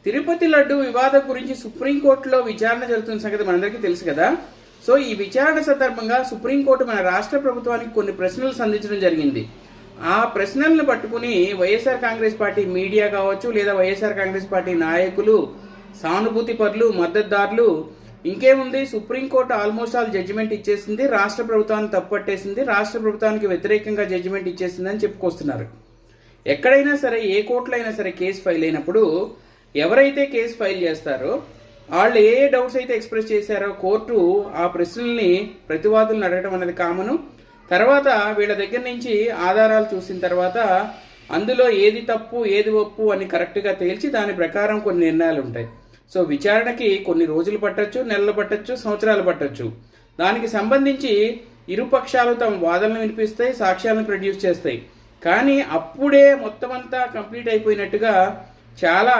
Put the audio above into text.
తిరుపతి లడ్డు వివాదం గురించి సుప్రీంకోర్టులో విచారణ జరుగుతున్న సంగతి మనందరికీ తెలుసు కదా. సో ఈ విచారణ సందర్భంగా సుప్రీంకోర్టు మన రాష్ట్ర ప్రభుత్వానికి కొన్ని ప్రశ్నలు సంధించడం జరిగింది. ఆ ప్రశ్నలను పట్టుకుని వైఎస్ఆర్ కాంగ్రెస్ పార్టీ మీడియా కావచ్చు, లేదా వైఎస్ఆర్ కాంగ్రెస్ పార్టీ నాయకులు, సానుభూతి పరులు, మద్దతుదారులు, ఇంకేముంది, సుప్రీంకోర్టు ఆల్మోస్ట్ ఆల్ జడ్జిమెంట్ ఇచ్చేసింది, రాష్ట్ర ప్రభుత్వాన్ని తప్పట్టేసింది, రాష్ట్ర ప్రభుత్వానికి వ్యతిరేకంగా జడ్జిమెంట్ ఇచ్చేసింది అని చెప్పుకొస్తున్నారు. ఎక్కడైనా సరే, ఏ కోర్టులో అయినా సరే కేసు ఫైల్ అయినప్పుడు ఎవరైతే కేసు ఫైల్ చేస్తారో వాళ్ళు ఏ డౌట్స్ అయితే ఎక్స్ప్రెస్ చేశారో కోర్టు ఆ ప్రశ్నల్ని ప్రతివాదులను అడగడం అనేది కామను. తర్వాత వీళ్ళ దగ్గర నుంచి ఆధారాలు చూసిన తర్వాత అందులో ఏది తప్పు ఏది ఒప్పు అని కరెక్ట్గా తేల్చి దాని ప్రకారం కొన్ని నిర్ణయాలు ఉంటాయి. సో విచారణకి కొన్ని రోజులు పట్టొచ్చు, నెలలు పట్టొచ్చు, సంవత్సరాలు పట్టొచ్చు. దానికి సంబంధించి ఇరుపక్షాలు తమ వాదనలు వినిపిస్తాయి, సాక్ష్యాలను ప్రొడ్యూస్ చేస్తాయి. కానీ అప్పుడే మొత్తం అంతా కంప్లీట్ అయిపోయినట్టుగా చాలా